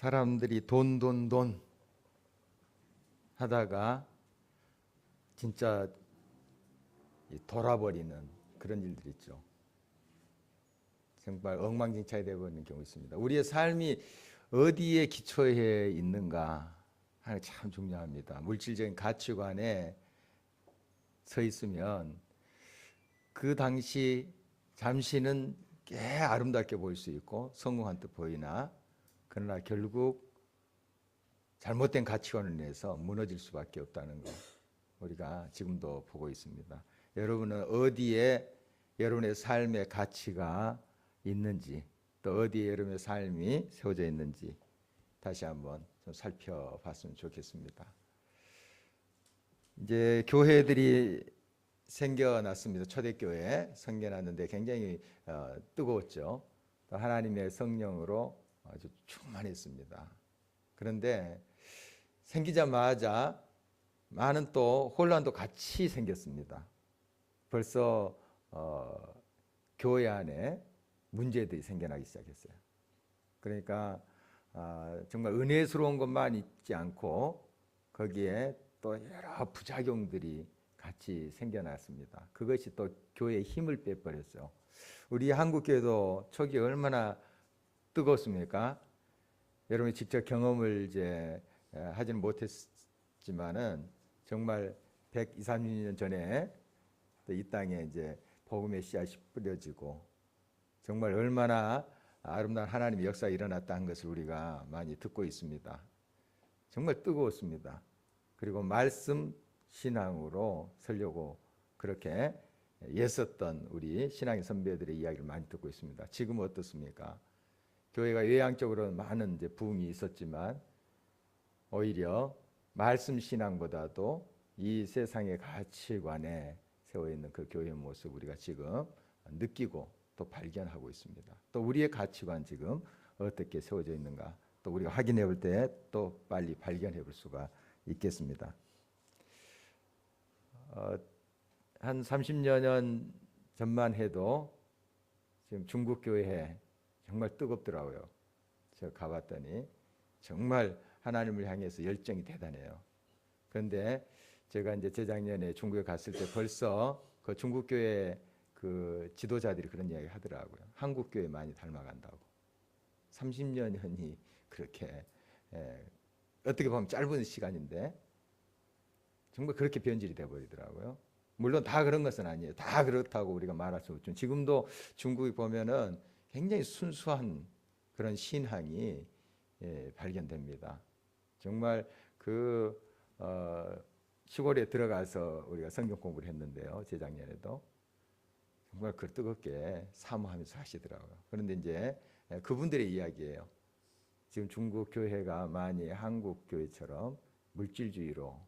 사람들이 돈 하다가 진짜 돌아버리는 그런 일들이 있죠. 정말 엉망진창이 되어버리는 경우 있습니다. 우리의 삶이 어디에 기초해 있는가 하는 게 참 중요합니다. 물질적인 가치관에 서 있으면 그 당시 잠시는 꽤 아름답게 보일 수 있고 성공한 듯 보이나, 그러나 결국 잘못된 가치관을 인해서 무너질 수밖에 없다는 거 우리가 지금도 보고 있습니다. 여러분은 어디에 여러분의 삶의 가치가 있는지, 또 어디에 여러분의 삶이 세워져 있는지 다시 한번 좀 살펴봤으면 좋겠습니다. 이제 교회들이 생겨났습니다. 초대교회 생겨났는데 굉장히 뜨거웠죠. 또 하나님의 성령으로 아주 충만했습니다. 그런데 생기자마자 많은 또 혼란도 같이 생겼습니다. 벌써 교회 안에 문제들이 생겨나기 시작했어요. 그러니까 정말 은혜스러운 것만 있지 않고 거기에 또 여러 부작용들이 같이 생겨났습니다. 그것이 또 교회의 힘을 빼버렸죠. 우리 한국교회도 초기에 얼마나 뜨거웠습니까? 여러분이 직접 경험을 이제 하지는 못했지만은 정말 120, 30년 전에 이 땅에 이제 복음의 씨앗이 뿌려지고 정말 얼마나 아름다운 하나님의 역사가 일어났다는 것을 우리가 많이 듣고 있습니다. 정말 뜨거웠습니다. 그리고 말씀 신앙으로 서려고 그렇게 애썼던 우리 신앙의 선배들의 이야기를 많이 듣고 있습니다. 지금은 어떻습니까? 교회가 외향적으로 많은 이제 부흥이 있었지만 오히려 말씀 신앙보다도 이 세상의 가치관에 세워 있는 그 교회의 모습 우리가 지금 느끼고 또 발견하고 있습니다. 또 우리의 가치관 지금 어떻게 세워져 있는가 또 우리가 확인해 볼 때 또 빨리 발견해 볼 수가 있겠습니다. 한 30여 년 전만 해도 지금 중국 교회 정말 뜨겁더라고요. 제가 가봤더니 정말 하나님을 향해서 열정이 대단해요. 그런데 제가 이제 재작년에 중국에 갔을 때 벌써 그 중국 교회 그 지도자들이 그런 이야기 하더라고요. 한국 교회 많이 닮아간다고. 30년이 그렇게 어떻게 보면 짧은 시간인데 정말 그렇게 변질이 돼버리더라고요. 물론 다 그런 것은 아니에요. 다 그렇다고 우리가 말할 수 없죠. 지금도 중국에 보면은 굉장히 순수한 그런 신앙이 발견됩니다. 정말 그 시골에 들어가서 우리가 성경 공부를 했는데요. 재작년에도 정말 그 뜨겁게 사모하면서 하시더라고요. 그런데 이제 그분들의 이야기예요. 지금 중국 교회가 많이 한국 교회처럼 물질주의로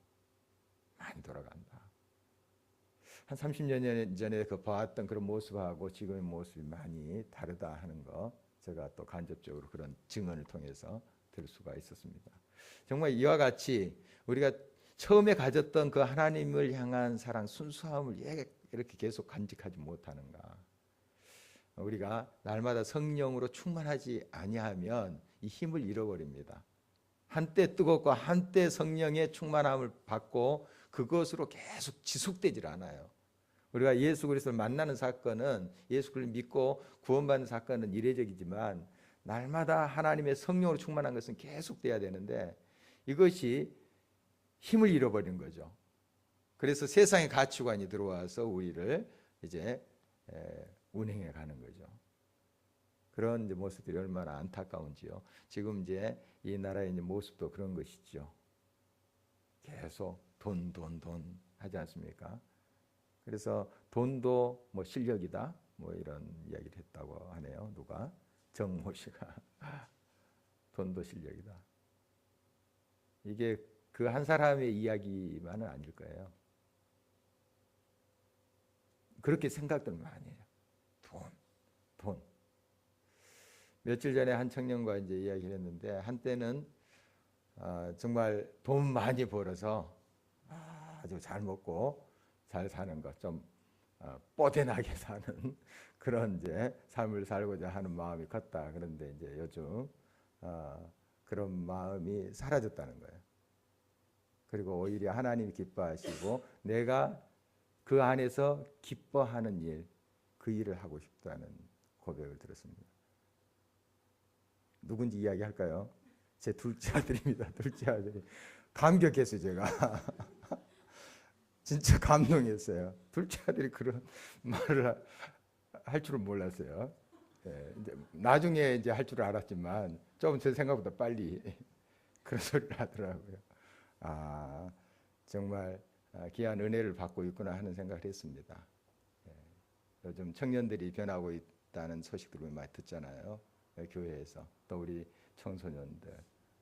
많이 돌아간다. 한 30년 전에 그 봐왔던 그런 모습하고 지금의 모습이 많이 다르다 하는 거 제가 또 간접적으로 그런 증언을 통해서 들 수가 있었습니다. 정말 이와 같이 우리가 처음에 가졌던 그 하나님을 향한 사랑, 순수함을 이렇게 계속 간직하지 못하는가. 우리가 날마다 성령으로 충만하지 아니하면 이 힘을 잃어버립니다. 한때 뜨겁고 한때 성령의 충만함을 받고 그것으로 계속 지속되질 않아요. 우리가 예수 그리스도를 만나는 사건은 예수 그리스도를 믿고 구원받는 사건은 이례적이지만 날마다 하나님의 성령으로 충만한 것은 계속돼야 되는데 이것이 힘을 잃어버린 거죠. 그래서 세상의 가치관이 들어와서 우리를 이제 운행해 가는 거죠. 그런 이제 모습들이 얼마나 안타까운지요. 지금 이제 이 나라의 이제 모습도 그런 것이죠. 계속 돈 하지 않습니까? 그래서 돈도 뭐 실력이다 뭐 이런 이야기를 했다고 하네요. 누가? 정모 씨가 돈도 실력이다. 이게 그 한 사람의 이야기만은 아닐 거예요. 그렇게 생각들 많이 해요. 돈. 며칠 전에 한 청년과 이제 이야기를 했는데 한때는 정말 돈 많이 벌어서 아주 잘 먹고 잘 사는 것, 좀 뽀대나게 사는 그런 이제 삶을 살고자 하는 마음이 컸다. 그런데 이제 요즘 그런 마음이 사라졌다는 거예요. 그리고 오히려 하나님이 기뻐하시고 내가 그 안에서 기뻐하는 일, 그 일을 하고 싶다는 고백을 들었습니다. 누군지 이야기할까요? 제 둘째 아들입니다. 둘째 아들이. 감격했어요, 제가. 진짜 감동했어요. 둘째 아들이 그런 말을 할 줄은 몰랐어요. 예, 이제 나중에 이제 할 줄을 알았지만 조금 제 생각보다 빨리 그런 소리를 하더라고요. 아, 정말 귀한 은혜를 받고 있구나 하는 생각을 했습니다. 예, 요즘 청년들이 변하고 있다는 소식들을 많이 듣잖아요. 예, 교회에서 또 우리 청소년들,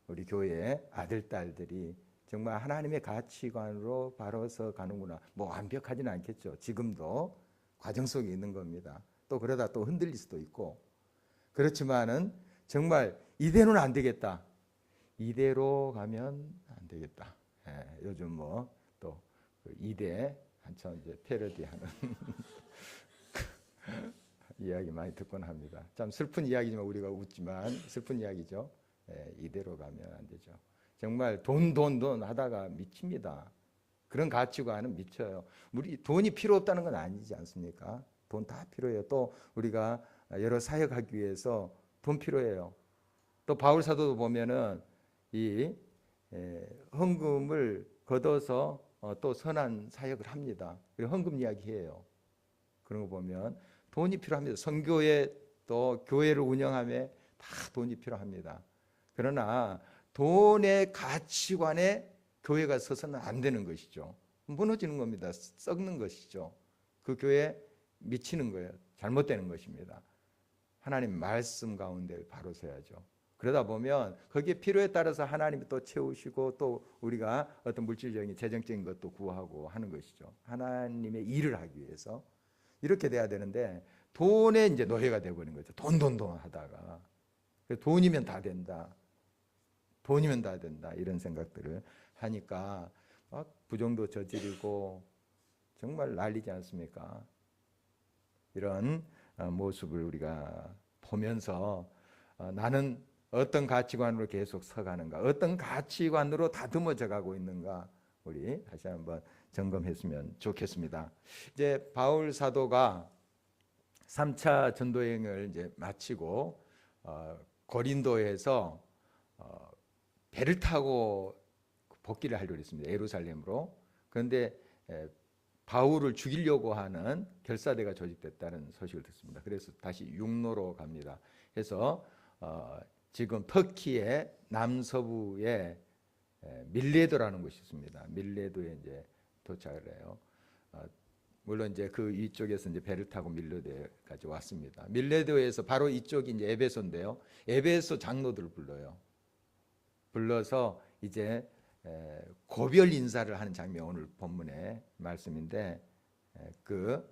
우리 교회 아들, 딸들이 정말 하나님의 가치관으로 바로서 가는구나. 뭐 완벽하지는 않겠죠. 지금도 과정 속에 있는 겁니다. 또 그러다 또 흔들릴 수도 있고. 그렇지만은 정말 이대로는 안 되겠다. 이대로 가면 안 되겠다. 예, 요즘 뭐 또 이대 한참 이제 패러디하는 이야기 많이 듣곤 합니다. 참 슬픈 이야기지만 우리가 웃지만 슬픈 이야기죠. 예, 이대로 가면 안 되죠. 정말 돈 하다가 미칩니다. 그런 가치관은 미쳐요. 우리 돈이 필요 없다는 건 아니지 않습니까? 돈 다 필요해요. 또 우리가 여러 사역하기 위해서 돈 필요해요. 또 바울 사도도 보면은 이 헌금을 걷어서 또 선한 사역을 합니다. 그리고 헌금 이야기해요. 그런 거 보면 돈이 필요합니다. 선교회 또 교회를 운영함에 다 돈이 필요합니다. 그러나 돈의 가치관에 교회가 서서는 안 되는 것이죠. 무너지는 겁니다. 썩는 것이죠. 그 교회에 미치는 거예요. 잘못되는 것입니다. 하나님 말씀 가운데 바로 서야죠. 그러다 보면 거기에 필요에 따라서 하나님이 또 채우시고 또 우리가 어떤 물질적인 재정적인 것도 구하고 하는 것이죠. 하나님의 일을 하기 위해서 이렇게 돼야 되는데 돈에 이제 노예가 되어버린 거죠. 돈 하다가 돈이면 다 된다. 돈이면 다 된다. 이런 생각들을 하니까 막 부정도 저지르고 정말 난리지 않습니까? 이런 모습을 우리가 보면서 나는 어떤 가치관으로 계속 서가는가, 어떤 가치관으로 다듬어져 가고 있는가, 우리 다시 한번 점검했으면 좋겠습니다. 이제 바울 사도가 3차 전도여행을 이제 마치고 고린도에서 배를 타고 복귀를 하려고 했습니다. 예루살렘으로. 그런데 바울을 죽이려고 하는 결사대가 조직됐다는 소식을 듣습니다. 그래서 다시 육로로 갑니다. 그래서 지금 터키의 남서부에 밀레도라는 곳이 있습니다. 밀레도에 이제 도착을 해요. 물론 이제 그 이쪽에서 이제 배를 타고 밀레도까지 왔습니다. 밀레도에서 바로 이쪽이 이제 에베소인데요. 에베소 장로들을 불러요. 불러서 이제 고별 인사를 하는 장면 오늘 본문의 말씀인데 그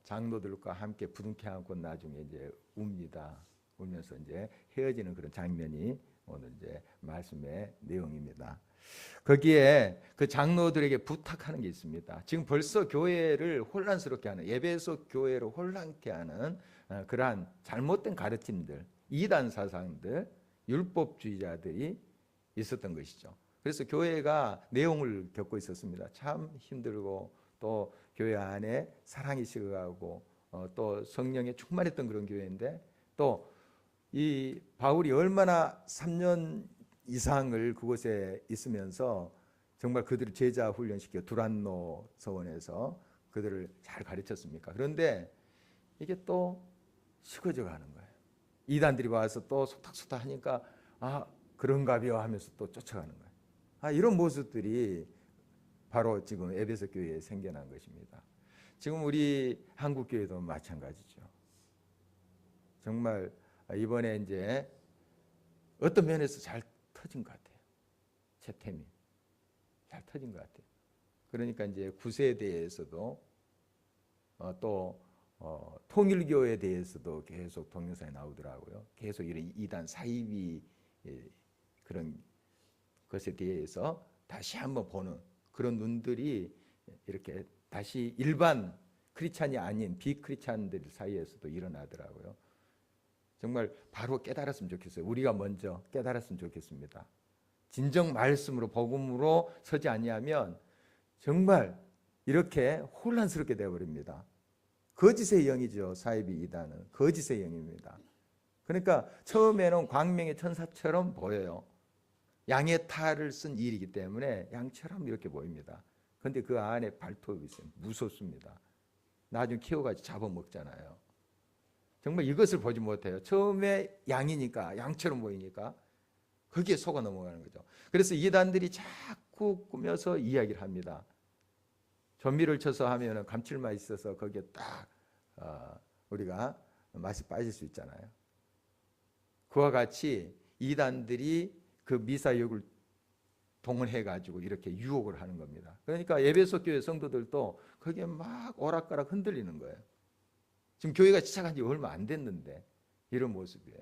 장로들과 함께 부둥켜 안고 나중에 이제 웁니다. 울면서 이제 헤어지는 그런 장면이 오늘 이제 말씀의 내용입니다. 거기에 그 장로들에게 부탁하는 게 있습니다. 지금 벌써 교회를 혼란스럽게 하는 에베소 교회를 혼란케 하는 그러한 잘못된 가르침들, 이단 사상들, 율법주의자들이 있었던 것이죠. 그래서 교회가 내용을 겪고 있었습니다. 참 힘들고 또 교회 안에 사랑이 식어가고 또 성령에 충만했던 그런 교회인데 또 이 바울이 얼마나 3년 이상을 그곳에 있으면서 정말 그들을 제자 훈련시켜 두란노 서원에서 그들을 잘 가르쳤습니까? 그런데 이게 또 식어져 가는 거예요. 이단들이 와서 또 속닥속닥 하니까 그런가벼 하면서 또 쫓아가는 거예요. 이런 모습들이 바로 지금 에베소 교회에 생겨난 것입니다. 지금 우리 한국 교회도 마찬가지죠. 정말 이번에 이제 어떤 면에서 잘 터진 것 같아요. 채템이 잘 터진 것 같아요. 그러니까 이제 구세대에서도 또 통일교에 대해서도 계속 동영상이 나오더라고요. 계속 이런 이단 사이비 그런 것에 대해서 다시 한번 보는 그런 눈들이 이렇게 다시 일반 크리스찬이 아닌 비크리스찬들 사이에서도 일어나더라고요. 정말 바로 깨달았으면 좋겠어요. 우리가 먼저 깨달았으면 좋겠습니다. 진정 말씀으로 복음으로 서지 아니하면 정말 이렇게 혼란스럽게 되어버립니다. 거짓의 영이죠. 사이비 이단은 거짓의 영입니다. 그러니까 처음에는 광명의 천사처럼 보여요. 양의 탈을 쓴 일이기 때문에 양처럼 이렇게 보입니다. 그런데 그 안에 발톱이 있어요. 무섭습니다. 나중에 키워가지고 잡아먹잖아요. 정말 이것을 보지 못해요. 처음에 양이니까, 양처럼 보이니까 거기에 속아 넘어가는 거죠. 그래서 이단들이 자꾸 꾸며서 이야기를 합니다. 조미를 쳐서 하면 감칠맛이 있어서 거기에 딱 우리가 맛이 빠질 수 있잖아요. 그와 같이 이단들이 그 미사역을 동원해가지고 이렇게 유혹을 하는 겁니다. 그러니까 에베소 교회 성도들도 거기에 막 오락가락 흔들리는 거예요. 지금 교회가 시작한 지 얼마 안 됐는데 이런 모습이에요.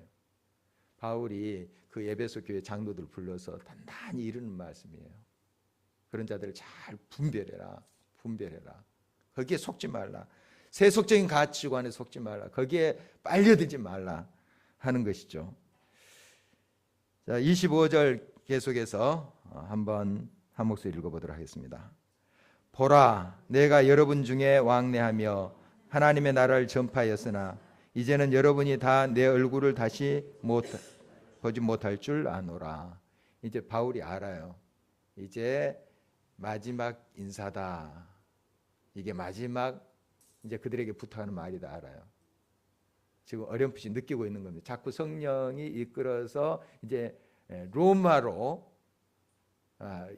바울이 그 에베소 교회 장로들 불러서 단단히 이르는 말씀이에요. 그런 자들을 잘 분별해라. 거기에 속지 말라. 세속적인 가치관에 속지 말라. 거기에 빨려들지 말라 하는 것이죠. 자, 25절 계속해서 한번 한 목소리 읽어보도록 하겠습니다. 보라, 내가 여러분 중에 왕래하며 하나님의 나라를 전파하였으나 이제는 여러분이 다 내 얼굴을 다시 보지 못할 줄 아노라. 이제 바울이 알아요. 이제 마지막 인사다. 이게 마지막 이제 그들에게 부탁하는 말이다 알아요. 지금 어렴풋이 느끼고 있는 겁니다. 자꾸 성령이 이끌어서 이제 로마로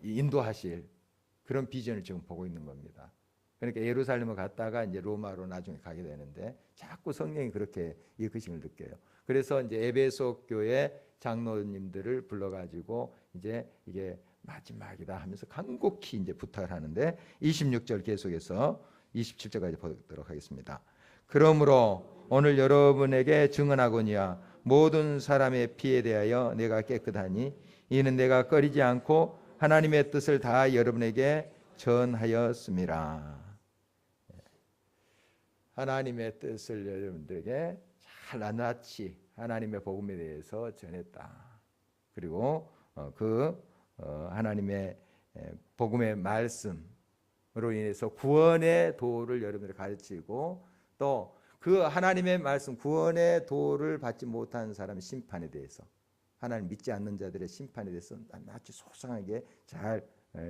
인도하실 그런 비전을 지금 보고 있는 겁니다. 그러니까 예루살렘을 갔다가 이제 로마로 나중에 가게 되는데 자꾸 성령이 그렇게 이끄심을 느껴요. 그래서 이제 에베소 교회 장로님들을 불러가지고 이제 이게 마지막이다 하면서 간곡히 이제 부탁을 하는데 26절 계속해서 27절까지 보도록 하겠습니다. 그러므로 오늘 여러분에게 증언하거니와 모든 사람의 피에 대하여 내가 깨끗하니 이는 내가 꺼리지 않고 하나님의 뜻을 다 여러분에게 전하였음이라. 하나님의 뜻을 여러분들에게 잘 낱낱이 하나님의 복음에 대해서 전했다. 그리고 하나님의 복음의 말씀으로 인해서 구원의 도를 여러분들 가르치고 또 그 하나님의 말씀 구원의 도를 받지 못한 사람의 심판에 대해서 하나님 믿지 않는 자들의 심판에 대해서 낱낱이 소상하게 잘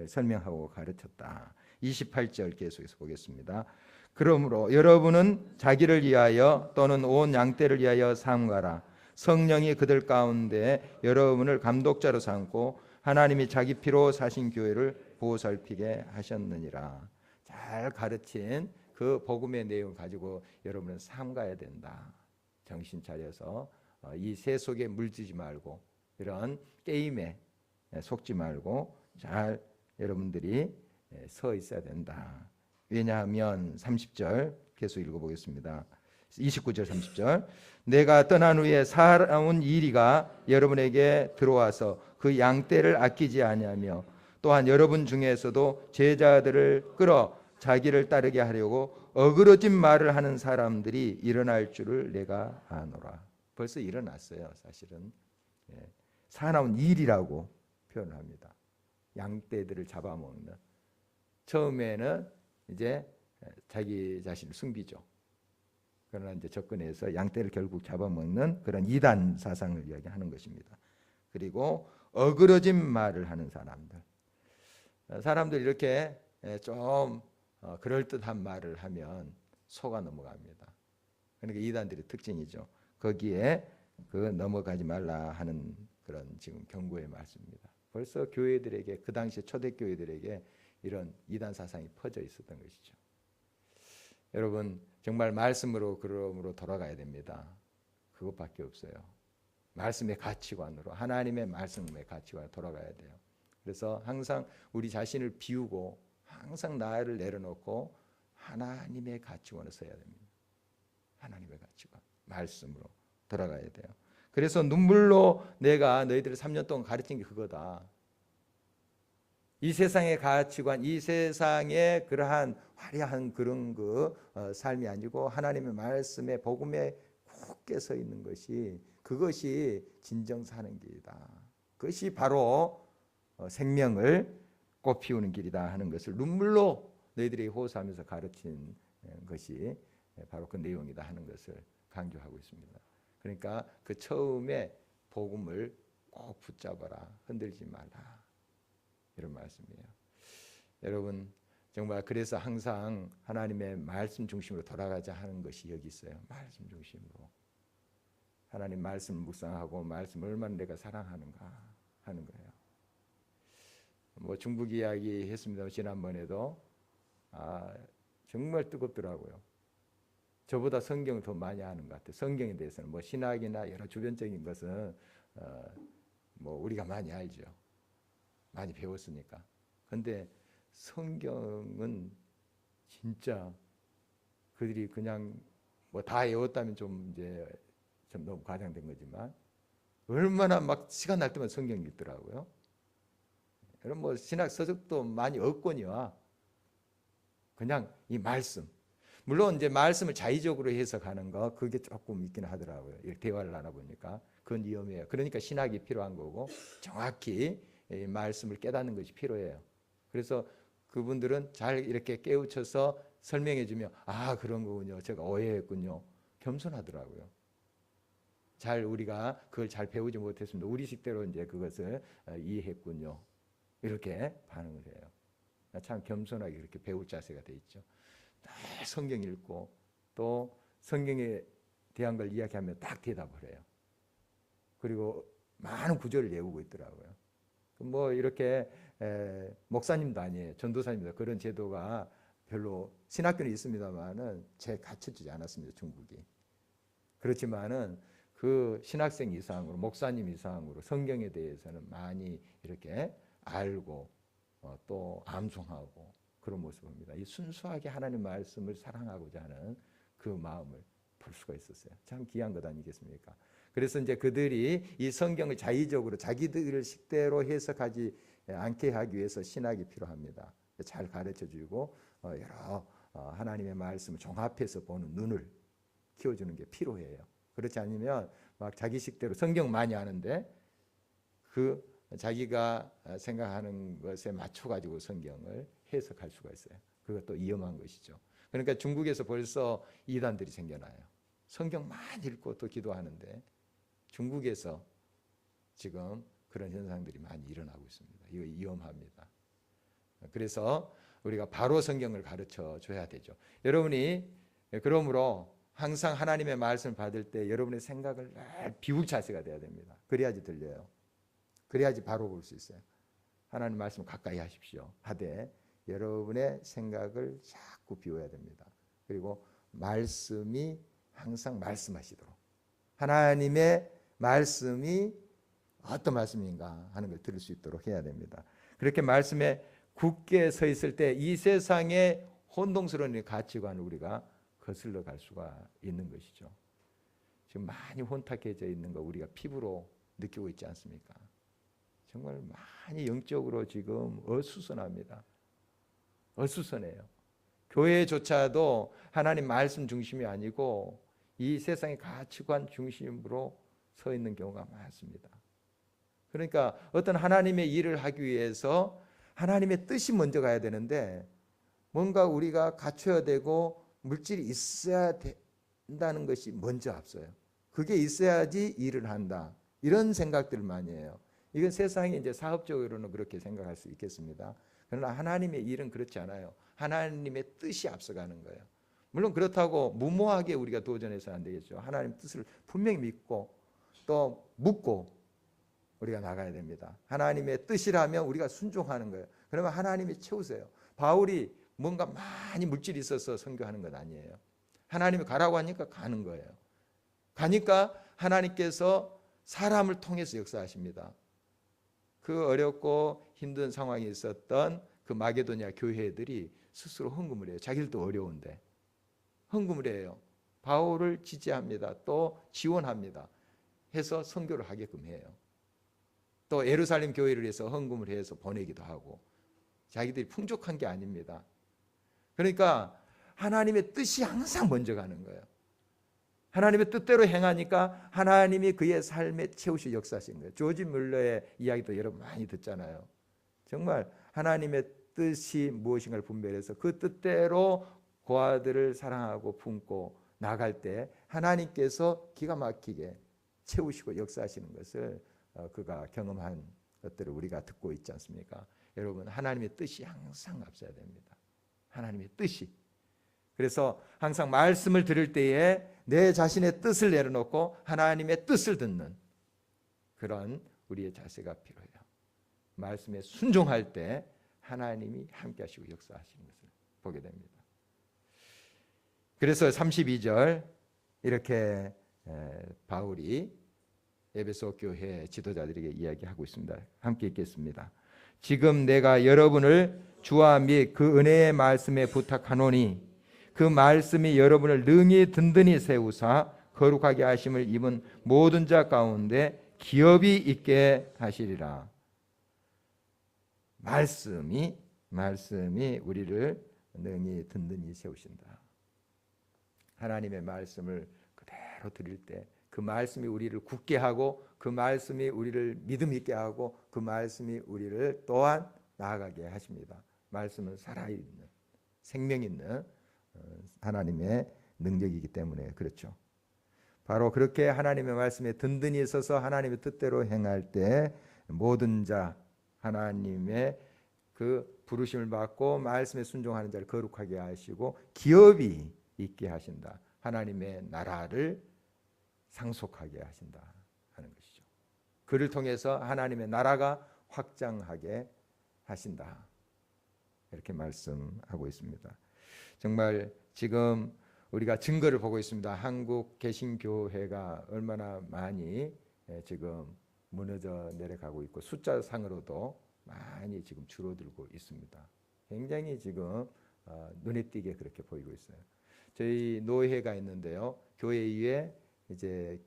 설명하고 가르쳤다. 28절 계속해서 보겠습니다. 그러므로 여러분은 자기를 위하여 또는 온 양떼를 위하여 삼가라. 성령이 그들 가운데 여러분을 감독자로 삼고 하나님이 자기 피로 사신 교회를 보살피게 하셨느니라. 잘 가르친 그 복음의 내용을 가지고 여러분은 삼가야 된다. 정신 차려서 이 세속에 물들지 말고 이런 게임에 속지 말고 잘 여러분들이 서 있어야 된다. 왜냐하면 30절 계속 읽어보겠습니다. 29절 30절 내가 떠난 후에 살아온 이리가 여러분에게 들어와서 그 양떼를 아끼지 아니하며 또한 여러분 중에서도 제자들을 끌어 자기를 따르게 하려고 어그러진 말을 하는 사람들이 일어날 줄을 내가 아노라. 벌써 일어났어요. 사실은 사나운 일이라고 표현을 합니다. 양떼들을 잡아먹는. 처음에는 이제 자기 자신을 숨기죠. 그러나 이제 접근해서 양떼를 결국 잡아먹는 그런 이단 사상을 이야기하는 것입니다. 그리고 어그러진 말을 하는 사람들 이렇게 좀 그럴듯한 말을 하면 속아 넘어갑니다. 그러니까 이단들의 특징이죠. 거기에 넘어가지 말라 하는 그런 지금 경고의 말씀입니다. 벌써 교회들에게 그 당시 초대교회들에게 이런 이단 사상이 퍼져 있었던 것이죠. 여러분 정말 말씀으로 그러므로 돌아가야 됩니다. 그것밖에 없어요. 말씀의 가치관으로 하나님의 말씀의 가치관으로 돌아가야 돼요. 그래서 항상 우리 자신을 비우고 항상 나를 내려놓고 하나님의 가치관을 써야 됩니다. 하나님의 가치관, 말씀으로 돌아가야 돼요. 그래서 눈물로 내가 너희들을 3년 동안 가르친 게 그거다. 이 세상의 가치관, 이 세상의 그러한 화려한 그런 삶이 아니고 하나님의 말씀의 복음의 굳게 서 있는 것이, 그것이 진정 사는 길이다. 그것이 바로 생명을 꽃피우는 길이다 하는 것을 눈물로 너희들이 호소하면서 가르친 것이 바로 그 내용이다 하는 것을 강조하고 있습니다. 그러니까 그 처음에 복음을 꼭 붙잡아라, 흔들지 말라, 이런 말씀이에요. 여러분, 정말 그래서 항상 하나님의 말씀 중심으로 돌아가자 하는 것이 여기 있어요. 말씀 중심으로. 하나님 말씀을 묵상하고 말씀을 얼마나 내가 사랑하는가 하는 거예요. 뭐 중국 이야기 했습니다. 지난번에도 정말 뜨겁더라고요. 저보다 성경을 더 많이 아는 것 같아요. 성경에 대해서는 뭐 신학이나 여러 주변적인 것은 뭐 우리가 많이 알죠. 많이 배웠으니까. 근데 성경은 진짜 그들이 그냥 뭐 다 외웠다면 좀 이제 좀 너무 과장된 거지만 얼마나 막 시간 날 때만 성경 읽더라고요. 여러분 뭐 신학 서적도 많이 없거니와 그냥 이 말씀, 물론 이제 말씀을 자의적으로 해석하는 거 그게 조금 있긴 하더라고요. 이렇게 대화를 나눠보니까 그건 위험해요. 그러니까 신학이 필요한 거고 정확히 이 말씀을 깨닫는 것이 필요해요. 그래서 그분들은 잘 이렇게 깨우쳐서 설명해 주면 그런 거군요, 제가 오해했군요, 겸손하더라고요. 잘 우리가 그걸 잘 배우지 못했습니다, 우리 식대로 이제 그것을 이해했군요, 이렇게 반응을 해요. 참 겸손하게 이렇게 배울 자세가 돼 있죠. 성경 읽고 또 성경에 대한 걸 이야기하면 딱 대답을 해요. 그리고 많은 구절을 외우고 있더라고요. 뭐 이렇게 목사님도 아니에요, 전도사님도 그런 제도가 별로, 신학교는 있습니다만은 제 갖춰지지 않았습니다, 중국이. 그렇지만은 그 신학생 이상으로, 목사님 이상으로 성경에 대해서는 많이 이렇게 알고 또 암송하고 그런 모습을 봅니다. 이 순수하게 하나님 말씀을 사랑하고자 하는 그 마음을 볼 수가 있었어요. 참 귀한 것 아니겠습니까? 그래서 이제 그들이 이 성경을 자의적으로 자기들 식대로 해석하지 않게 하기 위해서 신학이 필요합니다. 잘 가르쳐주고 여러 하나님의 말씀을 종합해서 보는 눈을 키워주는 게 필요해요. 그렇지 않으면 막 자기 식대로 성경 많이 아는데 그 자기가 생각하는 것에 맞춰가지고 성경을 해석할 수가 있어요. 그것도 위험한 것이죠. 그러니까 중국에서 벌써 이단들이 생겨나요. 성경 많이 읽고 또 기도하는데 중국에서 지금 그런 현상들이 많이 일어나고 있습니다. 이거 위험합니다. 그래서 우리가 바로 성경을 가르쳐 줘야 되죠. 여러분이 그러므로 항상 하나님의 말씀을 받을 때 여러분의 생각을 늘 비울 자세가 돼야 됩니다. 그래야지 들려요. 그래야지 바로 볼 수 있어요. 하나님 말씀을 가까이 하십시오 하되 여러분의 생각을 자꾸 비워야 됩니다. 그리고 말씀이 항상 말씀하시도록, 하나님의 말씀이 어떤 말씀인가 하는 걸 들을 수 있도록 해야 됩니다. 그렇게 말씀에 굳게 서 있을 때 이 세상의 혼동스러운 가치관을 우리가 거슬러 갈 수가 있는 것이죠. 지금 많이 혼탁해져 있는 거 우리가 피부로 느끼고 있지 않습니까? 정말 많이 영적으로 지금 어수선합니다. 어수선해요. 교회조차도 하나님 말씀 중심이 아니고 이 세상의 가치관 중심으로 서 있는 경우가 많습니다. 그러니까 어떤 하나님의 일을 하기 위해서 하나님의 뜻이 먼저 가야 되는데 뭔가 우리가 갖춰야 되고 물질이 있어야 된다는 것이 먼저 앞서요. 그게 있어야지 일을 한다, 이런 생각들을 많이 해요. 이건 세상이 이제 사업적으로는 그렇게 생각할 수 있겠습니다. 그러나 하나님의 일은 그렇지 않아요. 하나님의 뜻이 앞서가는 거예요. 물론 그렇다고 무모하게 우리가 도전해서는 안 되겠죠. 하나님 뜻을 분명히 믿고 또 묻고 우리가 나가야 됩니다. 하나님의 뜻이라면 우리가 순종하는 거예요. 그러면 하나님이 채우세요. 바울이 뭔가 많이 물질이 있어서 선교하는 것 아니에요. 하나님이 가라고 하니까 가는 거예요. 가니까 하나님께서 사람을 통해서 역사하십니다. 그 어렵고 힘든 상황에 있었던 그 마게도냐 교회들이 스스로 헌금을 해요. 자기들도 어려운데 헌금을 해요. 바울을 지지합니다. 또 지원합니다. 해서 선교를 하게끔 해요. 또 예루살렘 교회를 해서 헌금을 해서 보내기도 하고, 자기들이 풍족한 게 아닙니다. 그러니까 하나님의 뜻이 항상 먼저 가는 거예요. 하나님의 뜻대로 행하니까 하나님이 그의 삶에 채우시고 역사하신 거예요. 조지 뮬러의 이야기도 여러분 많이 듣잖아요. 정말 하나님의 뜻이 무엇인가를 분별해서 그 뜻대로 그 아들을 사랑하고 품고 나갈 때 하나님께서 기가 막히게 채우시고 역사하시는 것을 그가 경험한 것들을 우리가 듣고 있지 않습니까? 여러분, 하나님의 뜻이 항상 앞서야 됩니다. 하나님의 뜻이. 그래서 항상 말씀을 들을 때에 내 자신의 뜻을 내려놓고 하나님의 뜻을 듣는 그런 우리의 자세가 필요해요. 말씀에 순종할 때 하나님이 함께 하시고 역사하시는 것을 보게 됩니다. 그래서 32절 이렇게 바울이 에베소 교회 지도자들에게 이야기하고 있습니다. 함께 읽겠습니다. 지금 내가 여러분을 주와 및 그 은혜의 말씀에 부탁하노니 그 말씀이 여러분을 능히 든든히 세우사 거룩하게 하심을 입은 모든 자 가운데 기업이 있게 하시리라. 말씀이 우리를 능히 든든히 세우신다. 하나님의 말씀을 그대로 드릴 때 그 말씀이 우리를 굳게 하고 그 말씀이 우리를 믿음 있게 하고 그 말씀이 우리를 또한 나아가게 하십니다. 말씀은 살아있는 생명 있는 하나님의 능력이기 때문에 그렇죠. 바로 그렇게 하나님의 말씀에 든든히 서서 하나님의 뜻대로 행할 때 모든 자 하나님의 그 부르심을 받고 말씀에 순종하는 자를 거룩하게 하시고 기업이 있게 하신다. 하나님의 나라를 상속하게 하신다 하는 것이죠. 그를 통해서 하나님의 나라가 확장하게 하신다. 이렇게 말씀하고 있습니다. 정말 지금 우리가 증거를 보고 있습니다. 한국 개신교회가 얼마나 많이 지금 무너져 내려가고 있고 숫자상으로도 많이 지금 줄어들고 있습니다. 굉장히 지금 눈에 띄게 그렇게 보이고 있어요. 저희 노회가 있는데요. 교회 위에 이제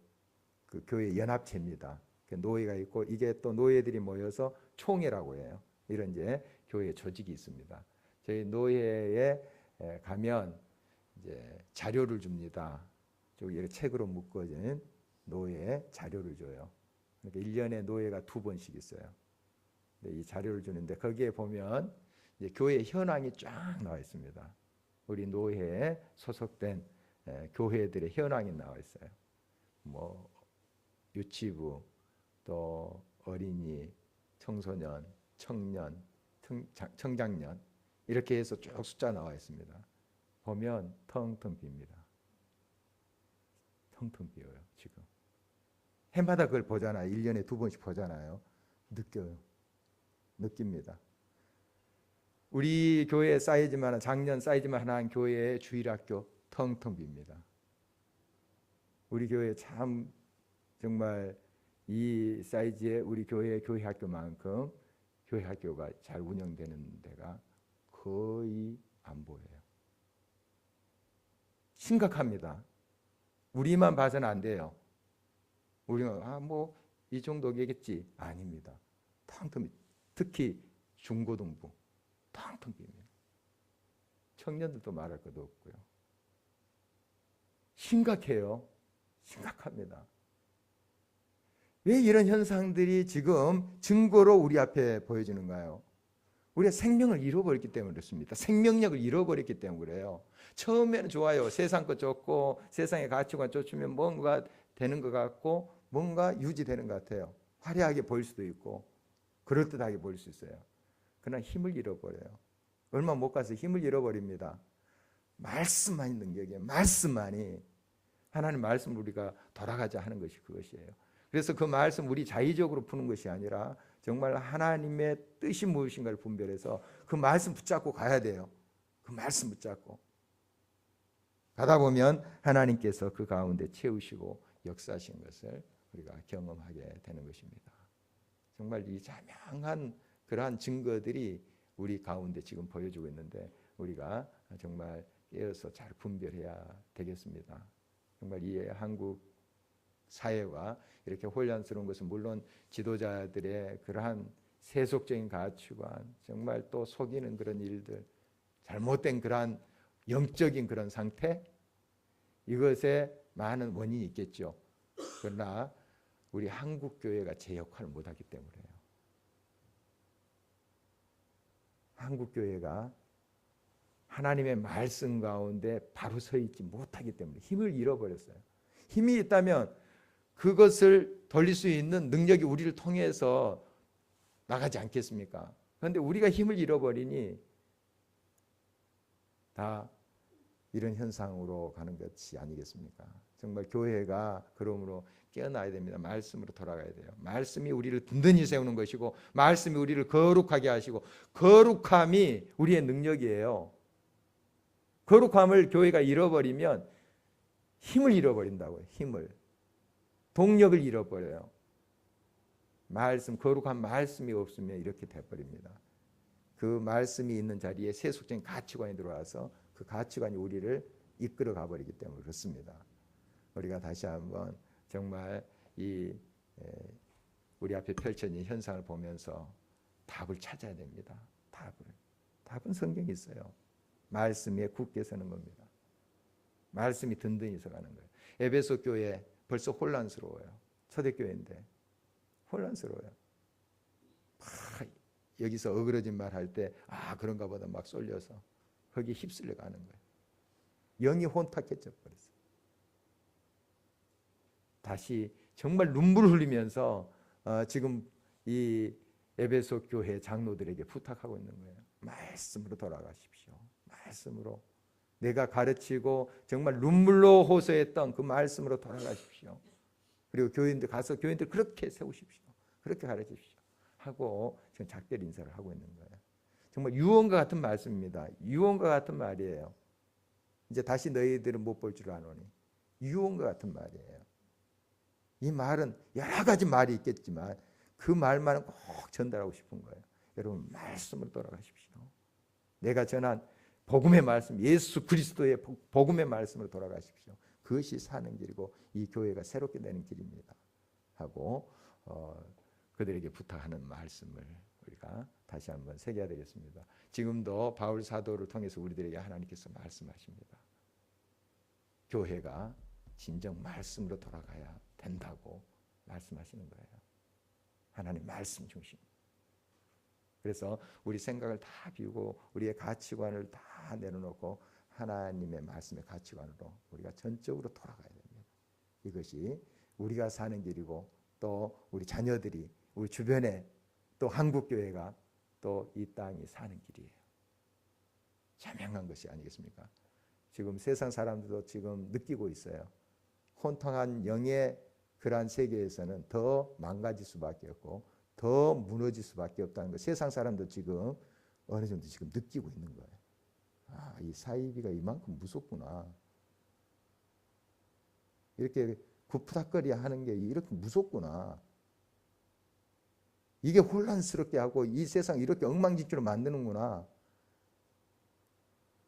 그 교회 연합체입니다. 노회가 있고 이게 또 노회들이 모여서 총회라고 해요. 이런 이제 교회 조직이 있습니다. 저희 노회에 가면 이제 자료를 줍니다. 이렇게 책으로 묶어진 노회 자료를 줘요. 그러니까 1년에 노회가 2번씩 있어요. 이 자료를 주는데 거기에 보면 이제 교회 현황이 쫙 나와 있습니다. 우리 노회에 소속된 교회들의 현황이 나와 있어요. 뭐 유치부, 또 어린이, 청소년, 청년, 청장년 이렇게 해서 쭉 숫자 나와 있습니다. 보면 텅텅 빕니다. 텅텅 비어요. 지금 해마다 그걸 보잖아요. 1년에 2번씩 보잖아요. 느낍니다. 우리 교회 사이즈만 작년 사이즈만 하나 교회의 주일학교 텅텅 빕니다. 우리 교회 참 정말 이 사이즈의 우리 교회의 교회 학교만큼 교회 학교가 잘 운영되는 데가 거의 안 보여요. 심각합니다. 우리만 봐서는 안 돼요. 우리가 뭐 이 정도겠지 아닙니다. 텅텅 특히 중고등부 텅텅 빕니다. 청년들도 말할 것도 없고요. 심각해요. 심각합니다. 왜 이런 현상들이 지금 증거로 우리 앞에 보여지는가요? 우리가 생명을 잃어버렸기 때문에 그렇습니다. 생명력을 잃어버렸기 때문에 그래요. 처음에는 좋아요. 세상 것 좋고 세상의 가치관 쫓으면 뭔가 되는 것 같고 뭔가 유지되는 것 같아요. 화려하게 보일 수도 있고 그럴듯하게 보일 수 있어요. 그러나 힘을 잃어버려요. 얼마 못 가서 힘을 잃어버립니다. 말씀만이 능력이에요. 말씀만이. 하나님 말씀을 우리가 돌아가자 하는 것이 그것이에요. 그래서 그 말씀 우리 자의적으로 푸는 것이 아니라 정말 하나님의 뜻이 무엇인가를 분별해서 그 말씀 붙잡고 가야 돼요. 그 말씀 붙잡고 가다 보면 하나님께서 그 가운데 채우시고 역사하신 것을 우리가 경험하게 되는 것입니다. 정말 이 자명한 그러한 증거들이 우리 가운데 지금 보여주고 있는데 우리가 정말 깨어서 잘 분별해야 되겠습니다. 정말 이 한국 사회가 이렇게 혼란스러운 것은 물론 지도자들의 그러한 세속적인 가치관, 정말 또 속이는 그런 일들, 잘못된 그러한 영적인 그런 상태, 이것에 많은 원인이 있겠죠. 그러나 우리 한국 교회가 제 역할을 못하기 때문에요. 한국 교회가 하나님의 말씀 가운데 바로 서 있지 못하기 때문에 힘을 잃어버렸어요. 힘이 있다면 그것을 돌릴 수 있는 능력이 우리를 통해서 나가지 않겠습니까? 그런데 우리가 힘을 잃어버리니 다 이런 현상으로 가는 것이 아니겠습니까? 정말 교회가 그러므로 깨어나야 됩니다. 말씀으로 돌아가야 돼요. 말씀이 우리를 든든히 세우는 것이고 말씀이 우리를 거룩하게 하시고 거룩함이 우리의 능력이에요. 거룩함을 교회가 잃어버리면 힘을 잃어버린다고요. 힘을. 동력을 잃어버려요. 말씀, 거룩한 말씀이 없으면 이렇게 돼버립니다. 그 말씀이 있는 자리에 세속적인 가치관이 들어와서 그 가치관이 우리를 이끌어 가버리기 때문에 그렇습니다. 우리가 다시 한번 정말 우리 앞에 펼쳐진 현상을 보면서 답을 찾아야 됩니다. 답은 성경에 있어요. 말씀에 굳게 서는 겁니다. 말씀이 든든히 서가는 거예요. 에베소 교회 벌써 혼란스러워요. 초대교회인데 혼란스러워요. 여기서 어그러진 말 할 때 그런가 보다 막 쏠려서 거기에 휩쓸려 가는 거예요. 영이 혼탁해져 버렸어요. 다시 정말 눈물을 흘리면서 지금 이 에베소 교회 장로들에게 부탁하고 있는 거예요. 말씀으로 돌아가십시오. 말씀으로 내가 가르치고 정말 눈물로 호소했던 그 말씀으로 돌아가십시오. 그리고 교인들 가서 교인들 그렇게 세우십시오. 그렇게 가르치십시오. 하고 지금 작별 인사를 하고 있는 거예요. 정말 유언과 같은 말씀입니다. 유언과 같은 말이에요. 이제 다시 너희들은 못 볼 줄 아노니. 유언과 같은 말이에요. 이 말은 여러 가지 말이 있겠지만 그 말만은 꼭 전달하고 싶은 거예요. 여러분 말씀으로 돌아가십시오. 내가 전한 복음의 말씀, 예수 그리스도의 복음의 말씀으로 돌아가십시오. 그것이 사는 길이고 이 교회가 새롭게 되는 길입니다. 하고 그들에게 부탁하는 말씀을 우리가 다시 한번 새겨야 되겠습니다. 지금도 바울 사도를 통해서 우리들에게 하나님께서 말씀하십니다. 교회가 진정 말씀으로 돌아가야 된다고 말씀하시는 거예요. 하나님 말씀 중심. 그래서 우리 생각을 다 비우고 우리의 가치관을 다 내려놓고 하나님의 말씀의 가치관으로 우리가 전적으로 돌아가야 됩니다. 이것이 우리가 사는 길이고 또 우리 자녀들이 우리 주변에 또 한국교회가 또 이 땅이 사는 길이에요. 자명한 것이 아니겠습니까? 지금 세상 사람들도 지금 느끼고 있어요. 혼탁한 영의 그러한 세계에서는 더 망가질 수밖에 없고 더 무너질 수밖에 없다는 거 세상 사람도 지금 어느 정도 지금 느끼고 있는 거예요. 이 사이비가 이만큼 무섭구나. 이렇게 구푸닥거리 하는 게 이렇게 무섭구나. 이게 혼란스럽게 하고 이 세상 이렇게 엉망진창으로 만드는구나.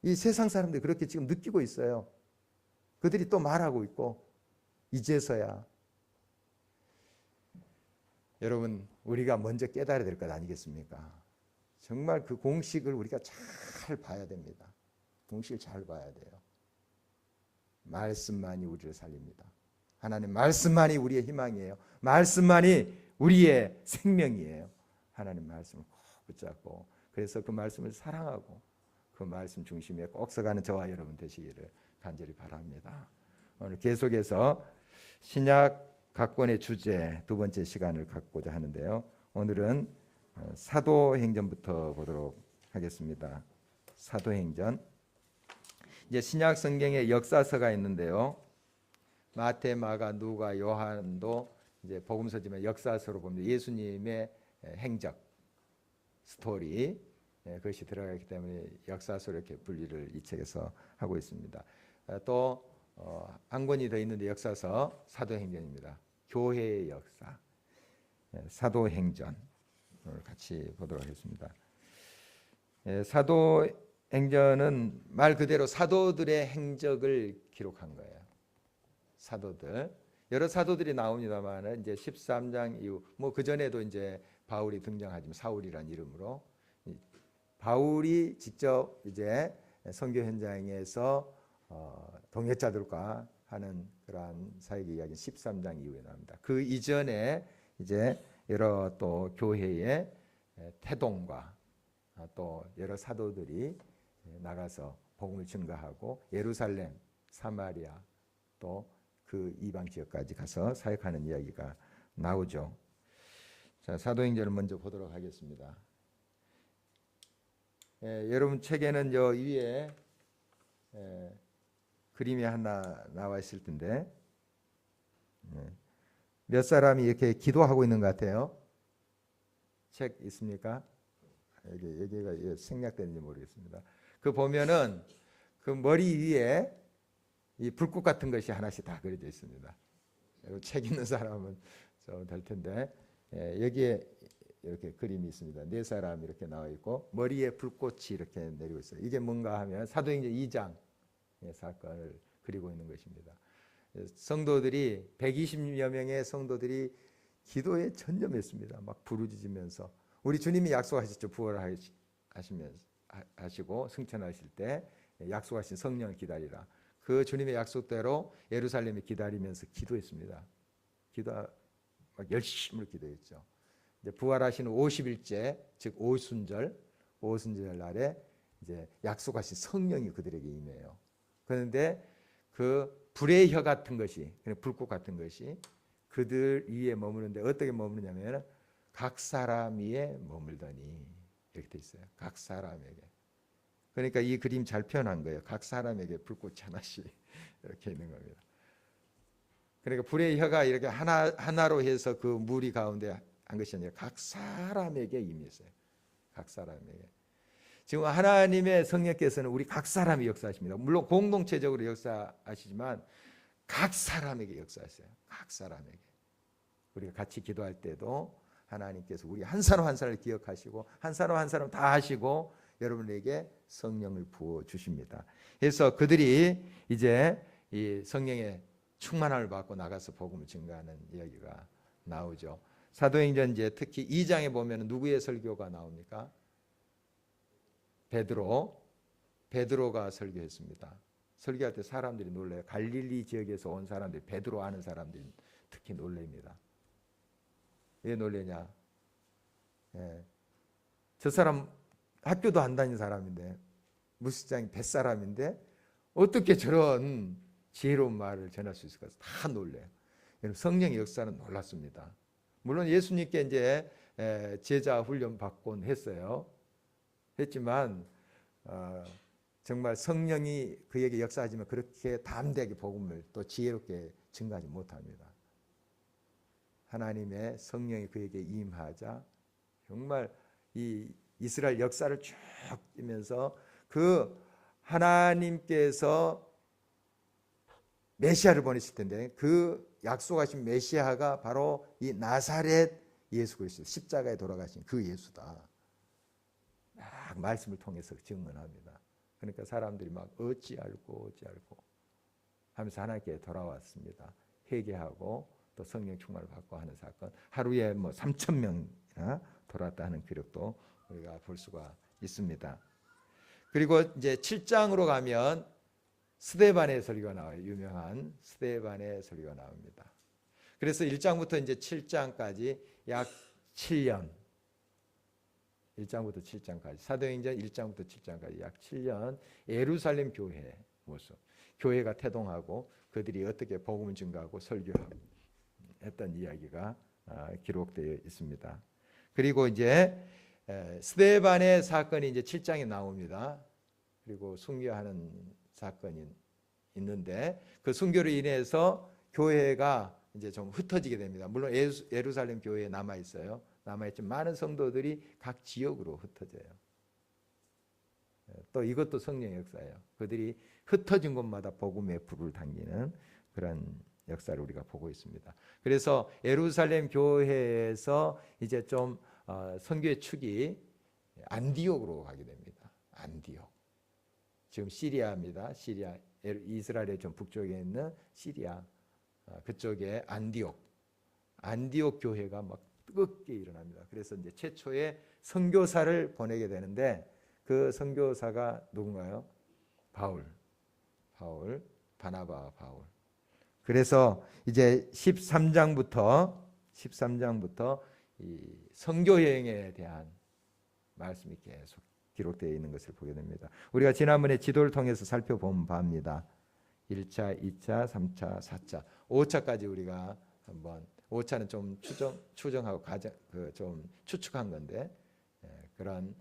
이 세상 사람들이 그렇게 지금 느끼고 있어요. 그들이 또 말하고 있고 이제서야 여러분 우리가 먼저 깨달아야 될 것 아니겠습니까? 정말 그 공식을 우리가 잘 봐야 됩니다. 공식을 잘 봐야 돼요. 말씀만이 우리를 살립니다. 하나님 말씀만이 우리의 희망이에요. 말씀만이 우리의 생명이에요. 하나님 말씀을 꼭 붙잡고 그래서 그 말씀을 사랑하고 그 말씀 중심에 꼭 서가는 저와 여러분 되시기를 간절히 바랍니다. 오늘 계속해서 신약 각본의 주제 두 번째 시간을 갖고자 하는데요. 오늘은 사도행전부터 보도록 하겠습니다. 사도행전. 이제 신약 성경에 역사서가 있는데요. 마태, 마가, 누가, 요한도 이제 복음서지만 역사서로 보면 예수님의 행적 스토리 그것이 들어가기 때문에 역사서로 이렇게 분리를 이 책에서 하고 있습니다. 또 한 권이 더 있는데 역사서 사도행전입니다. 교회의 역사 사도행전 오늘 같이 보도록 하겠습니다. 사도행전은 말 그대로 사도들의 행적을 기록한 거예요. 사도들 여러 사도들이 나옵니다만 이제 13장 이후 뭐 그 전에도 이제 바울이 등장하지만 사울이라는 이름으로 바울이 직접 이제 선교 현장에서 동역자들과 하는 그러한 사역의 이야기는 13장 이후에 나옵니다. 그 이전에 이제 여러 또 교회의 태동과 또 여러 사도들이 나가서 복음을 증거하고 예루살렘, 사마리아 또 그 이방 지역까지 가서 사역하는 이야기가 나오죠. 자, 사도행전을 먼저 보도록 하겠습니다. 여러분 책에는 요 위에 그림이 하나 나와 있을 텐데 몇 사람이 이렇게 기도하고 있는 것 같아요. 책 있습니까? 여기가 생략되는지 모르겠습니다. 그 보면은 그 머리 위에 이 불꽃 같은 것이 하나씩 다 그려져 있습니다. 책 있는 사람은 좀 될 텐데 여기에 이렇게 그림이 있습니다. 네 사람 이렇게 나와 있고 머리에 불꽃이 이렇게 내리고 있어요. 이게 뭔가 하면 사도행전 2장 사건을 그리고 있는 것입니다. 성도들이 120여 명의 성도들이 기도에 전념했습니다. 막 부르짖으면서 우리 주님이 약속하셨죠. 부활하시고 승천하실 때 약속하신 성령을 기다리라. 그 주님의 약속대로 예루살렘에 기다리면서 기도했습니다. 막 열심히 기도했죠. 이제 부활하시는 50일째, 즉 오순절 날에 이제 약속하신 성령이 그들에게 임해요. 그런데 그 불의 혀 같은 것이, 불꽃 같은 것이 그들 위에 머무는데 어떻게 머무느냐면 각 사람 위에 머물더니 이렇게 돼 있어요. 각 사람에게. 그러니까 이 그림 잘 표현한 거예요. 각 사람에게 불꽃이 하나씩 이렇게 있는 겁니다. 그러니까 불의 혀가 이렇게 하나로 해서 그 무리 가운데 한 것이 아니라 각 사람에게 임했어요. 각 사람에게. 지금 하나님의 성령께서는 우리 각 사람이 역사하십니다. 물론 공동체적으로 역사하시지만 각 사람에게 역사하세요. 각 사람에게. 우리가 같이 기도할 때도 하나님께서 우리 한 사람 한 사람을 기억하시고 한 사람 한 사람 다 하시고 여러분에게 성령을 부어 주십니다. 그래서 그들이 이제 이 성령의 충만함을 받고 나가서 복음을 증거하는 이야기가 나오죠. 사도행전 이제 특히 2장에 보면 누구의 설교가 나옵니까? 베드로가 설교했습니다. 설교할 때 사람들이 놀라요. 갈릴리 지역에서 온 사람들이 베드로 아는 사람들이 특히 놀랍니다. 왜 놀래냐? 저 사람 학교도 안 다닌 사람인데 무식장이 뱃사람인데 어떻게 저런 지혜로운 말을 전할 수 있을까? 다 놀래요. 성령의 역사는 놀랐습니다. 물론 예수님께 이제 제자 훈련 받곤 했지만 정말 성령이 그에게 역사하지만 그렇게 담대하게 복음을 또 지혜롭게 증거하지 못합니다. 하나님의 성령이 그에게 임하자 정말 이 이스라엘 역사를 쭉 뛰면서 그 하나님께서 메시아를 보내실 텐데 그 약속하신 메시아가 바로 이 나사렛 예수 그리스도 십자가에 돌아가신 그 예수다. 막 말씀을 통해서 증언합니다. 그러니까 사람들이 막 어찌알고 하면서 하나님께 돌아왔습니다. 회개하고 또 성령 충만을 받고 하는 사건. 하루에 3,000명이나 돌아왔다 하는 기록도 우리가 볼 수가 있습니다. 그리고 이제 7장으로 가면 스데반의 설교가 나와요. 유명한 스데반의 설교가 나옵니다. 그래서 1장부터 이제 7장까지 약 7년 1장부터 7장까지 사도행전 1장부터 7장까지 약 7년 예루살렘 교회의 모습, 교회가 태동하고 그들이 어떻게 복음을 증거하고 설교하고 했던 이야기가 기록되어 있습니다. 그리고 이제 스데반의 사건이 이제 7장에 나옵니다. 그리고 순교하는 사건이 있는데 그 순교로 인해서 교회가 이제 좀 흩어지게 됩니다. 물론 예루살렘 교회에 남아 있어요. 남아있지만 많은 성도들이 각 지역으로 흩어져요. 또 이것도 성령의 역사예요. 그들이 흩어진 곳마다 복음의 불을 당기는 그런 역사를 우리가 보고 있습니다. 그래서 예루살렘 교회에서 이제 좀 선교의 축이 안디옥으로 가게 됩니다. 안디옥. 지금 시리아입니다. 시리아, 이스라엘의 좀 북쪽에 있는 시리아 그쪽에 안디옥 교회가 막 뜨겁게 일어납니다. 그래서 이제 최초의 선교사를 보내게 되는데 그 선교사가 누군가요? 바나바와 바울. 그래서 이제 13장부터 이 선교 여행에 대한 말씀이 계속 기록되어 있는 것을 보게 됩니다. 우리가 지난번에 지도를 통해서 살펴본 바입니다. 1차, 2차, 3차, 4차, 5차까지 우리가 한번 5차는 좀 추정하고 좀 추측한 건데 그런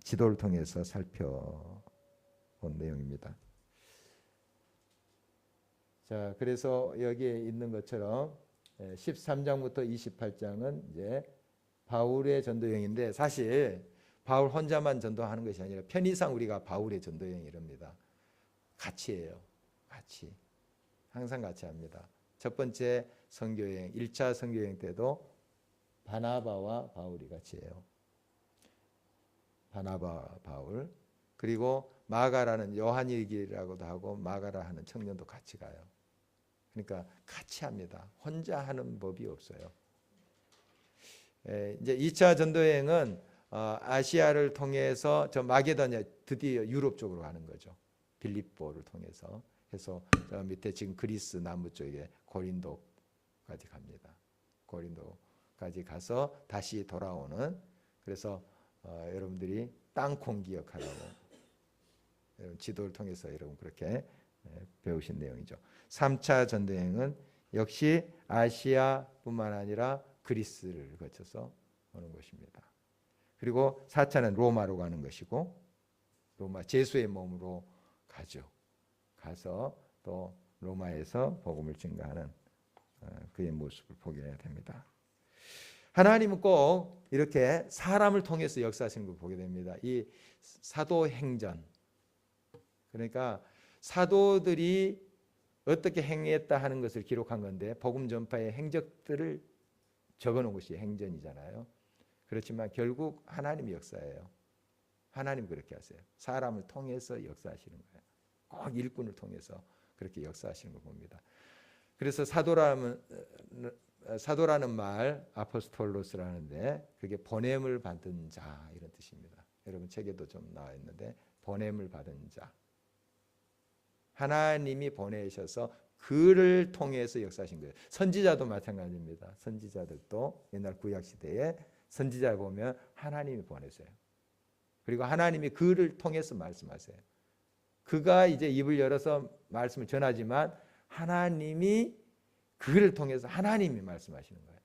지도를 통해서 살펴본 내용입니다. 자, 그래서 여기에 있는 것처럼 13장부터 28장은 이제 바울의 전도 여행인데 사실 바울 혼자만 전도하는 것이 아니라 편의상 우리가 바울의 전도 여행이랍니다. 같이 해요. 같이. 항상 같이 합니다. 첫 번째 선교여행, 1차 선교여행 때도 바나바와 바울이 같이 해요. 바나바, 바울. 그리고 마가라는 요한일기라고도 하고 마가라 하는 청년도 같이 가요. 그러니까 같이 합니다. 혼자 하는 법이 없어요. 이제 2차 전도여행은 아시아를 통해서 저 마게도냐 드디어 유럽 쪽으로 가는 거죠. 빌립보를 통해서 해서 저 밑에 지금 그리스 남부 쪽에 고린도까지 갑니다. 고린도까지 가서 다시 돌아오는. 그래서 여러분들이 땅콩 기억하라고 여러분 지도를 통해서 여러분 그렇게 배우신 내용이죠. 3차 전도여행은 역시 아시아뿐만 아니라 그리스를 거쳐서 오는 것입니다. 그리고 4차는 로마로 가는 것이고 로마 제수의 몸으로 가죠. 가서 또 로마에서 복음을 증거하는 그의 모습을 보게 됩니다. 하나님은 꼭 이렇게 사람을 통해서 역사하시는 걸 보게 됩니다. 이 사도행전, 그러니까 사도들이 어떻게 행했다 하는 것을 기록한 건데 복음 전파의 행적들을 적어놓은 것이 행전이잖아요. 그렇지만 결국 하나님의 역사예요. 하나님 그렇게 하세요. 사람을 통해서 역사하시는 거예요. 꼭 일꾼을 통해서 그렇게 역사하시는 걸 봅니다. 그래서 사도라는 말 아포스톨로스라는데 그게 보냄을 받은 자 이런 뜻입니다. 여러분 책에도 좀 나와 있는데 보냄을 받은 자. 하나님이 보내셔서 그를 통해서 역사하신 거예요. 선지자도 마찬가지입니다. 선지자들도 옛날 구약 시대에 선지자 보면 하나님이 보내세요. 그리고 하나님이 그를 통해서 말씀하세요. 그가 이제 입을 열어서 말씀을 전하지만 하나님이 그를 통해서 하나님이 말씀하시는 거예요.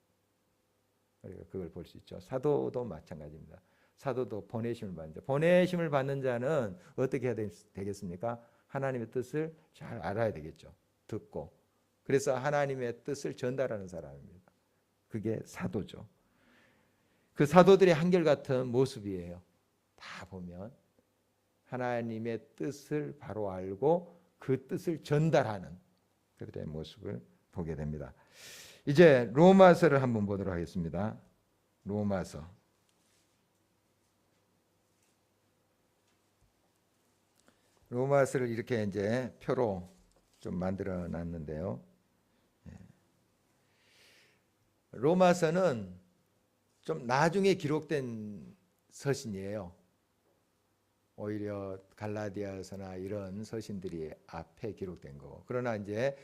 우리가 그걸 볼 수 있죠. 사도도 마찬가지입니다. 사도도 보내심을 받는 자. 보내심을 받는 자는 어떻게 해야 되겠습니까? 하나님의 뜻을 잘 알아야 되겠죠. 듣고. 그래서 하나님의 뜻을 전달하는 사람입니다. 그게 사도죠. 그 사도들의 한결같은 모습이에요. 다 보면 하나님의 뜻을 바로 알고 그 뜻을 전달하는 그들의 모습을 보게 됩니다. 이제 로마서를 한번 보도록 하겠습니다. 로마서를 이렇게 이제 표로 좀 만들어 놨는데요. 로마서는 좀 나중에 기록된 서신이에요. 오히려 갈라디아서나 이런 서신들이 앞에 기록된 거고. 그러나 이제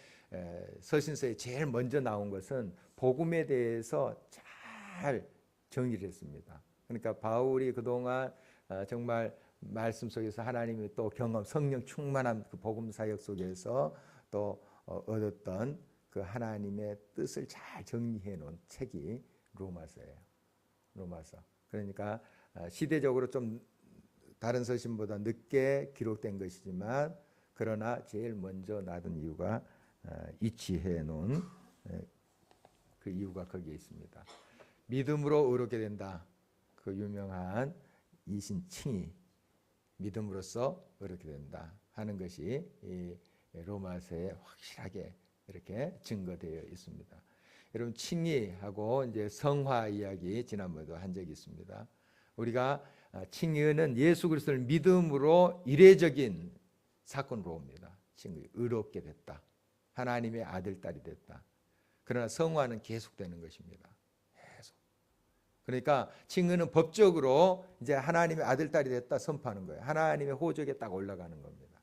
서신서에 제일 먼저 나온 것은 복음에 대해서 잘 정리를 했습니다. 그러니까 바울이 그동안 정말 말씀 속에서 하나님의 또 경험, 성령 충만한 그 복음 사역 속에서 또 얻었던 그 하나님의 뜻을 잘 정리해 놓은 책이 로마서예요. 로마서. 그러니까 시대적으로 좀 다른 서신보다 늦게 기록된 것이지만 그러나 제일 먼저 놔둔 이유가 이치해 놓은 그 이유가 거기에 있습니다. 믿음으로 의롭게 된다. 그 유명한 이신칭이 믿음으로써 의롭게 된다 하는 것이 이 로마서에 확실하게 이렇게 증거되어 있습니다. 여러분 칭의하고 이제 성화 이야기 지난번에도 한 적이 있습니다. 우리가 칭의는 예수 그리스도를 믿음으로 이례적인 사건으로 옵니다. 칭의, 의롭게 됐다. 하나님의 아들 딸이 됐다. 그러나 성화는 계속되는 것입니다. 계속. 그러니까 칭의는 법적으로 이제 하나님의 아들 딸이 됐다 선포하는 거예요. 하나님의 호적에 딱 올라가는 겁니다.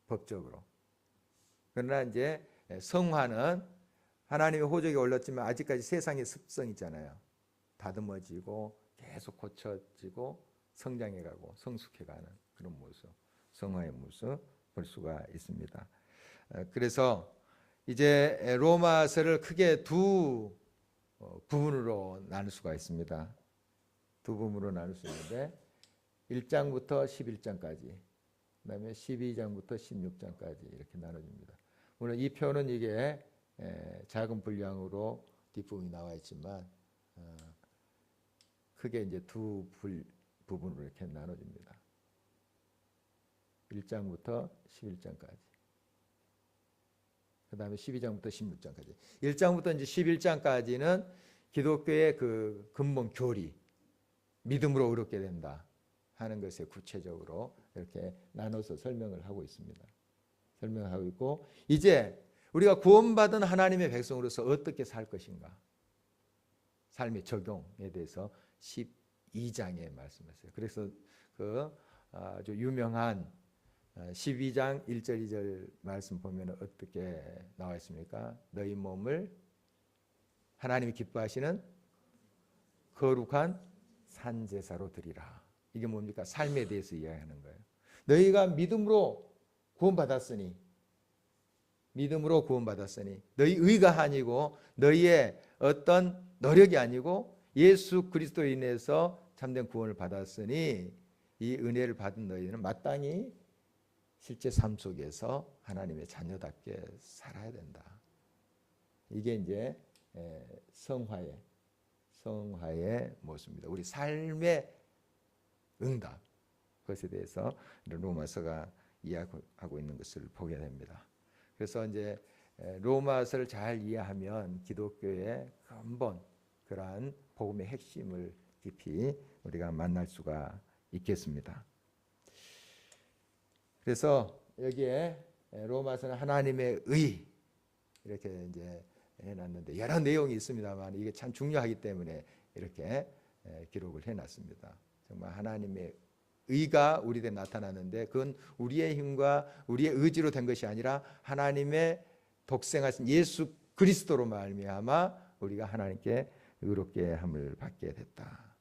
법적으로. 그러나 이제 성화는 하나님의 호적이 올랐지만 아직까지 세상의 습성이 있잖아요. 다듬어지고 계속 고쳐지고 성장해가고 성숙해가는 그런 모습, 성화의 모습 볼 수가 있습니다. 그래서 이제 로마서를 크게 두 부분으로 나눌 수가 있습니다. 두 부분으로 나눌 수 있는데 1장부터 11장까지, 그다음에 12장부터 16장까지 이렇게 나눠집니다. 물론 이 표는 이게 작은 분량으로 뒷부분이 나와 있지만 크게 이제 두 부분으로 이렇게 나눠집니다. 1장부터 11장까지. 그 다음에 12장부터 16장까지. 1장부터 이제 11장까지는 기독교의 그 근본 교리, 믿음으로 의롭게 된다 하는 것에 구체적으로 이렇게 나눠서 설명을 하고 있습니다. 설명하고 있고, 이제 우리가 구원받은 하나님의 백성으로서 어떻게 살 것인가, 삶의 적용에 대해서 12장에 말씀했어요. 그래서 그 아주 유명한 12장 1절 2절 말씀 보면 어떻게 나와 있습니까? 너희 몸을 하나님이 기뻐하시는 거룩한 산제사로 드리라. 이게 뭡니까? 삶에 대해서 이야기하는 거예요. 너희가 믿음으로 구원받았으니 너희 의가 아니고 너희의 어떤 노력이 아니고 예수 그리스도로 인해서 참된 구원을 받았으니 이 은혜를 받은 너희는 마땅히 실제 삶 속에서 하나님의 자녀답게 살아야 된다. 이게 이제 성화의 모습입니다. 우리 삶의 응답, 그것에 대해서 로마서가 이야기하고 있는 것을 보게 됩니다. 그래서 이제 로마서를 잘 이해하면 기독교의 근본, 그러한 복음의 핵심을 깊이 우리가 만날 수가 있겠습니다. 그래서 여기에 로마서는 하나님의 의 이렇게 이제 해놨는데 여러 내용이 있습니다만 이게 참 중요하기 때문에 이렇게 기록을 해놨습니다. 정말 하나님의 의가 우리에게 나타나는데 그건 우리의 힘과 우리의 의지로 된 것이 아니라 하나님의 독생하신 예수 그리스도로 말미암아 우리가 하나님께 의롭게 함을 받게 됐다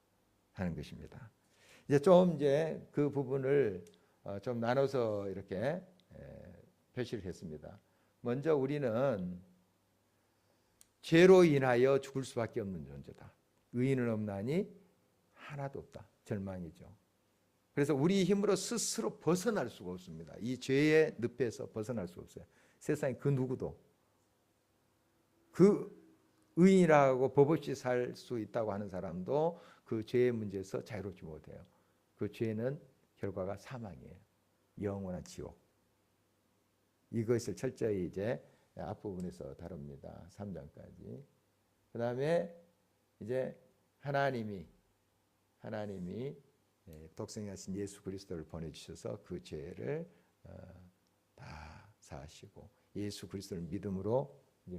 하는 것입니다. 이제 그 부분을 좀 나눠서 이렇게 표시를 했습니다. 먼저 우리는 죄로 인하여 죽을 수밖에 없는 존재다. 의인은 없나니 하나도 없다. 절망이죠. 그래서 우리 힘으로 스스로 벗어날 수가 없습니다. 이 죄의 늪에서 벗어날 수 없어요. 세상에 그 누구도 그 의인이라고 법 없이 살 수 있다고 하는 사람도 그 죄의 문제에서 자유롭지 못해요. 그 죄는 결과가 사망이에요. 영원한 지옥. 이것을 철저히 이제 앞부분에서 다룹니다. 3장까지. 그 다음에 이제 하나님이 독생하신 예수 그리스도를 보내주셔서 그 죄를 다 사하시고 예수 그리스도를 믿음으로 이제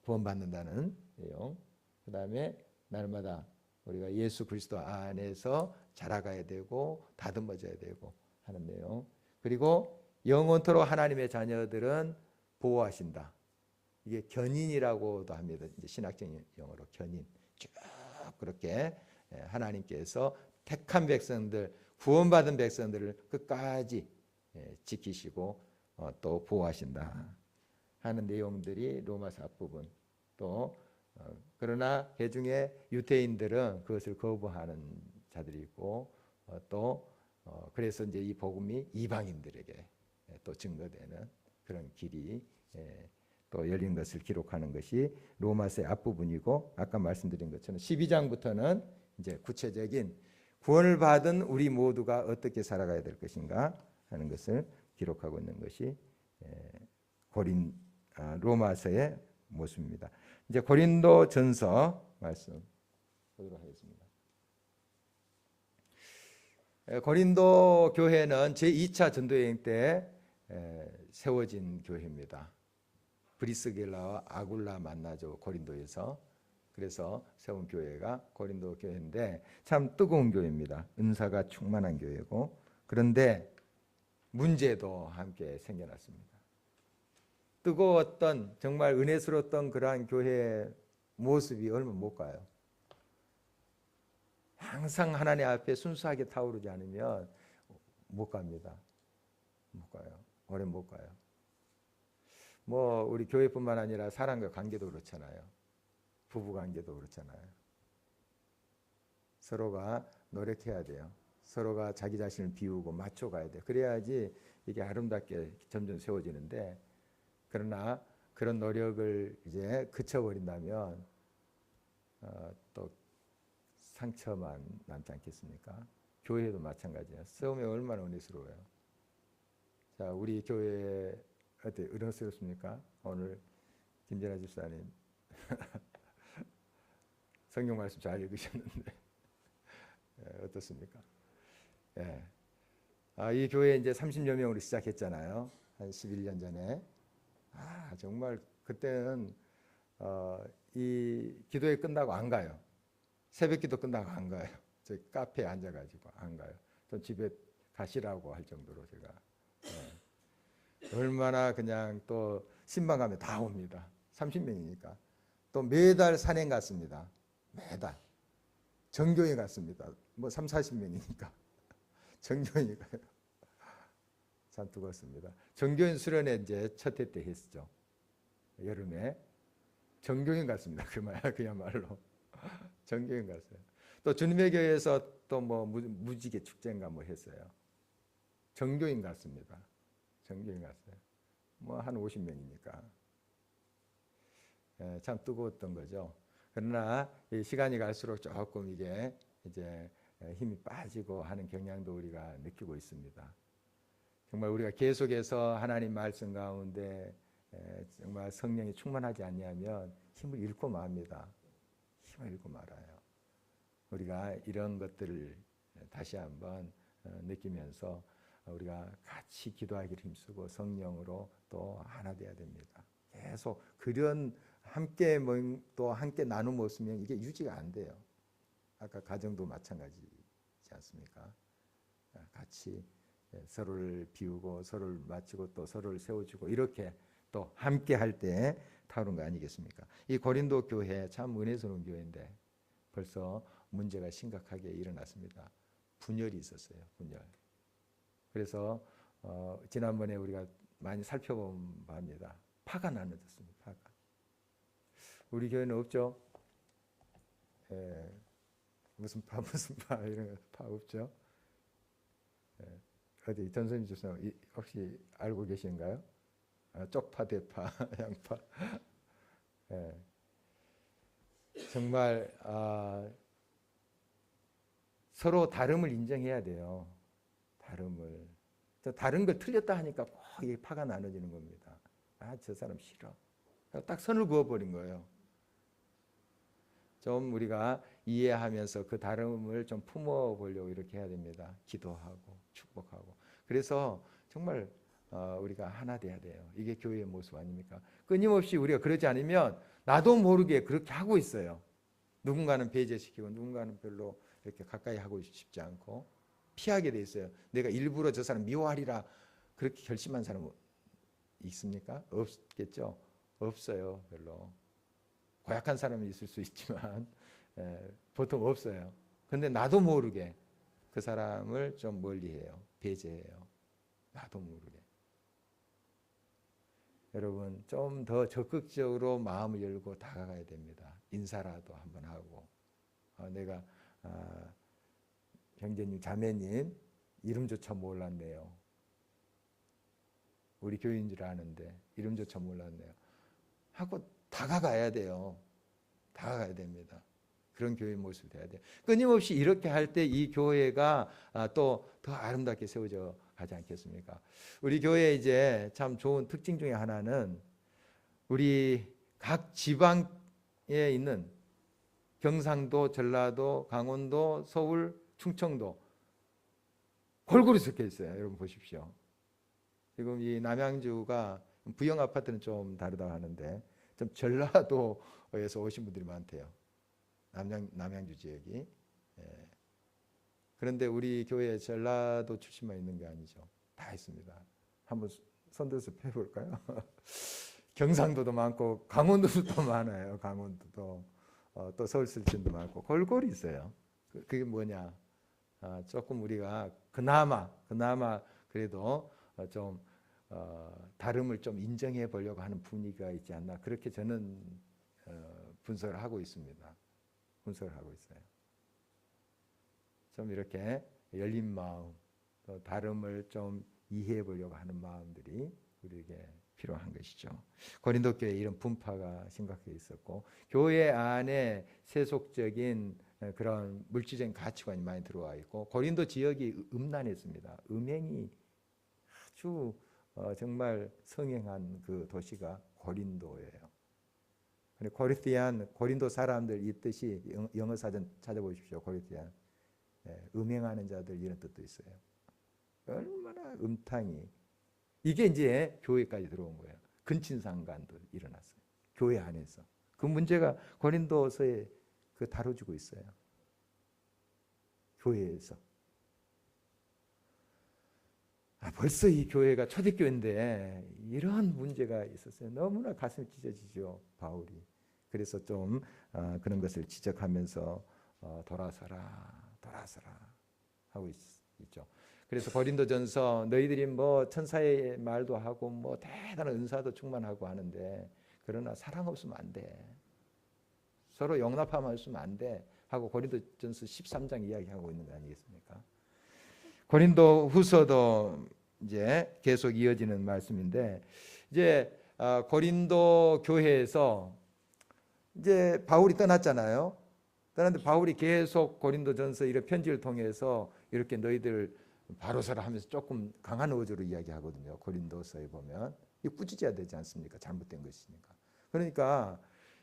구원받는다는 내용. 그 다음에 날마다 우리가 예수 그리스도 안에서 자라가야 되고 다듬어져야 되고 하는 내용. 그리고 영원토록 하나님의 자녀들은 보호하신다. 이게 견인이라고도 합니다. 이제 신학적인 용어로 견인. 쭉 그렇게 하나님께서 택한 백성들, 구원받은 백성들을 끝까지 지키시고 또 보호하신다 하는 내용들이 로마서 앞부분. 또 그러나 그 중에 유대인들은 그것을 거부하는 자들이 있고 또 그래서 이제 이 복음이 이방인들에게 또 증거되는 그런 길이 또 열린 것을 기록하는 것이 로마서의 앞부분이고, 아까 말씀드린 것처럼 12장부터는 이제 구체적인 구원을 받은 우리 모두가 어떻게 살아가야 될 것인가 하는 것을 기록하고 있는 것이 로마서의 모습입니다. 이제 고린도전서 말씀 보도록 하겠습니다. 고린도 교회는 제2차 전도여행 때 세워진 교회입니다. 브리스길라와 아굴라 만나죠, 고린도에서. 그래서 세운 교회가 고린도 교회인데 참 뜨거운 교회입니다. 은사가 충만한 교회고, 그런데 문제도 함께 생겨났습니다. 뜨거웠던 정말 은혜스러웠던 그러한 교회의 모습이 얼마 못 가요. 항상 하나님 앞에 순수하게 타오르지 않으면 못 갑니다. 못 가요. 오래 못 가요. 뭐 우리 교회뿐만 아니라 사람과 관계도 그렇잖아요. 부부 관계도 그렇잖아요. 서로가 노력해야 돼요. 서로가 자기 자신을 비우고 맞춰가야 돼. 그래야지 이게 아름답게 점점 세워지는데, 그러나 그런 노력을 이제 그쳐버린다면 또 상처만 남지 않겠습니까? 교회도 마찬가지예요. 싸움이 얼마나 은혜스러워요. 자, 우리 교회 어때? 은혜스럽습니까? 오늘 김진아 집사님 성경 말씀 잘 읽으셨는데 어떻습니까? 예. 이 교회 이제 30여 명으로 시작했잖아요. 한 11년 전에. 정말 그때는 이 기도회 끝나고 안 가요. 새벽 기도 끝나고 안 가요. 저희 카페에 앉아가지고 안 가요. 좀 집에 가시라고 할 정도로 제가. 얼마나 그냥 또 신방가면 다 옵니다. 30명이니까. 또 매달 산행 갔습니다. 매달. 정교회 갔습니다. 뭐 3, 40명이니까. 정교회 가요. 참 뜨겁습니다. 정교인 수련회 이제 첫 해 때 했죠. 여름에. 정교인 갔습니다. 그야말로. 정교인 갔어요. 또 주님의 교회에서 또 뭐 무지개 축제인가 뭐 했어요. 정교인 갔습니다. 정교인 갔어요. 뭐 한 50명이니까. 참 뜨거웠던 거죠. 그러나 시간이 갈수록 조금 이게 이제 힘이 빠지고 하는 경향도 우리가 느끼고 있습니다. 정말 우리가 계속해서 하나님 말씀 가운데 정말 성령이 충만하지 않냐면 힘을 잃고 맙니다. 힘을 잃고 말아요. 우리가 이런 것들을 다시 한번 느끼면서 우리가 같이 기도하기를 힘쓰고 성령으로 또 하나 되어야 됩니다. 계속 그런 함께 또 함께 나눔 없으면 이게 유지가 안 돼요. 아까 가정도 마찬가지지 않습니까? 같이 서로를 비우고 서로를 맞추고 또 서로를 세워주고 이렇게 또 함께 할 때 타오른 거 아니겠습니까? 이 고린도 교회 참 은혜스러운 교회인데 벌써 문제가 심각하게 일어났습니다. 분열이 있었어요. 분열. 그래서 지난번에 우리가 많이 살펴본 바입니다. 파가 나눠졌습니다. 파가. 우리 교회는 없죠? 무슨 파 이런 파 없죠? 어디 전선희 주사 혹시 알고 계신가요? 쪽파, 대파, 양파. 정말 서로 다름을 인정해야 돼요. 다름을. 다른 걸 틀렸다 하니까 꼭 이 파가 나눠지는 겁니다. 저 사람 싫어. 딱 선을 그어버린 거예요. 좀 우리가 이해하면서 그 다름을 좀 품어보려고 이렇게 해야 됩니다. 기도하고 축복하고. 그래서 정말 우리가 하나 돼야 돼요. 이게 교회의 모습 아닙니까? 끊임없이 우리가 그러지 않으면 나도 모르게 그렇게 하고 있어요. 누군가는 배제시키고 누군가는 별로 이렇게 가까이 하고 싶지 않고 피하게 돼 있어요. 내가 일부러 저 사람 미워하리라 그렇게 결심한 사람 있습니까? 없겠죠? 없어요. 별로. 고약한 사람이 있을 수 있지만 보통 없어요. 근데 나도 모르게 그 사람을 좀 멀리해요. 배제해요. 나도 모르게. 여러분 좀 더 적극적으로 마음을 열고 다가가야 됩니다. 인사라도 한번 하고 내가 형제님 자매님 이름조차 몰랐네요. 우리 교회인 줄 아는데 이름조차 몰랐네요. 하고 다가가야 돼요. 다가가야 됩니다. 그런 교회 모습이 돼야 돼요. 끊임없이 이렇게 할 때 이 교회가 또 더 아름답게 세워져 가지 않겠습니까? 우리 교회 이제 참 좋은 특징 중에 하나는 우리 각 지방에 있는 경상도, 전라도, 강원도, 서울, 충청도 골고루 섞여 있어요. 여러분 보십시오. 지금 이 남양주가 부영 아파트는 좀 다르다고 하는데 좀 전라도에서 오신 분들이 많대요. 남양주 지역이. 그런데 우리 교회에 전라도 출신만 있는 게 아니죠. 다 있습니다. 한번 손들어서 펴볼까요? 경상도도 많고 강원도도 많아요. 강원도도 또 서울 출신도 많고 골고루 있어요. 그게 뭐냐? 조금 우리가 그나마 그래도 좀 다름을 좀 인정해 보려고 하는 분위기가 있지 않나, 그렇게 저는 분석을 하고 있습니다. 분석을 하고 있어요. 좀 이렇게 열린 마음, 또 다름을 좀 이해해 보려고 하는 마음들이 우리에게 필요한 것이죠. 고린도 교회 이런 분파가 심각하게 있었고, 교회 안에 세속적인 그런 물질적인 가치관이 많이 들어와 있고, 고린도 지역이 음란했습니다. 음행이 아주 정말 성행한 그 도시가 고린도예요. 고린도 사람들 이 뜻이 영어 사전 찾아보십시오. 고린도안, 음행하는 자들 이런 뜻도 있어요. 얼마나 음탕이, 이게 이제 교회까지 들어온 거예요. 근친상간도 일어났어요. 교회 안에서 그 문제가 고린도서에 다뤄지고 있어요. 교회에서. 벌써 이 교회가 초대교회인데 이런 문제가 있었어요. 너무나 가슴이 찢어지죠, 바울이. 그래서 좀 그런 것을 지적하면서 돌아서라 하고 있죠. 그래서 고린도전서 너희들이 뭐 천사의 말도 하고 뭐 대단한 은사도 충만하고 하는데, 그러나 사랑 없으면 안 돼. 서로 용납하면 없으면 안 돼 하고 고린도전서 13장 이야기하고 있는 거 아니겠습니까? 고린도 후서도 이제 계속 이어지는 말씀인데, 이제 고린도 교회에서 이제 바울이 떠났잖아요. 떠났는데 바울이 계속 고린도전서 이런 편지를 통해서 이렇게 너희들 바로 서라 하면서 조금 강한 어조로 이야기하거든요. 고린도서에 보면 이 꾸짖어야 되지 않습니까? 잘못된 것이니까. 그러니까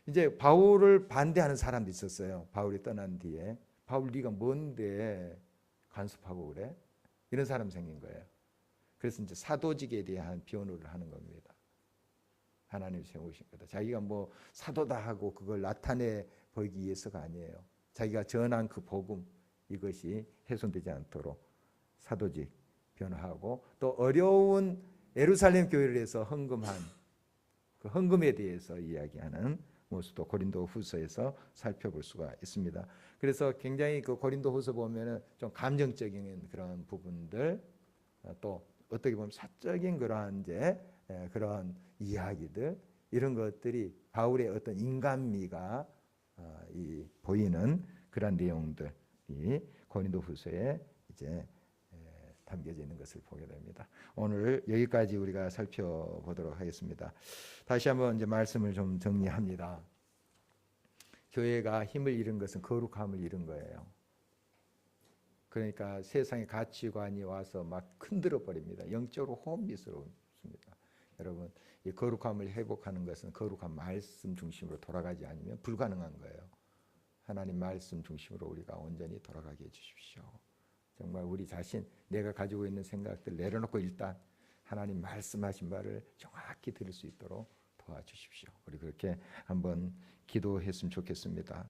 이제 바울을 반대하는 사람도 있었어요. 바울이 떠난 뒤에 바울 네가 뭔데 간섭하고 그래? 이런 사람 생긴 거예요. 그래서 이제 사도직에 대한 변호를 하는 겁니다. 하나님이 세우신 거다. 자기가 뭐 사도다 하고 그걸 나타내 보이기 위해서가 아니에요. 자기가 전한 그 복음, 이것이 훼손되지 않도록 사도직 변화하고, 또 어려운 예루살렘 교회를 해서 헌금한 그 헌금에 대해서 이야기하는 모습도 고린도 후서에서 살펴볼 수가 있습니다. 그래서 굉장히 그 고린도 후서 보면은 좀 감정적인 그런 부분들, 또 어떻게 보면 사적인 그러한 이제 그런 이야기들, 이런 것들이 바울의 어떤 인간미가 보이는 그런 내용들이 고린도 후서에 이제 담겨져 있는 것을 보게 됩니다. 오늘 여기까지 우리가 살펴보도록 하겠습니다. 다시 한번 이제 말씀을 좀 정리합니다. 교회가 힘을 잃은 것은 거룩함을 잃은 거예요. 그러니까 세상의 가치관이 와서 막 흔들어 버립니다. 영적으로 혼미스럽습니다. 여러분, 이 거룩함을 회복하는 것은 거룩한 말씀 중심으로 돌아가지 않으면 불가능한 거예요. 하나님 말씀 중심으로 우리가 온전히 돌아가게 해주십시오. 정말 우리 자신, 내가 가지고 있는 생각들 내려놓고 일단 하나님 말씀하신 바를 정확히 들을 수 있도록 도와주십시오. 우리 그렇게 한번 기도했으면 좋겠습니다.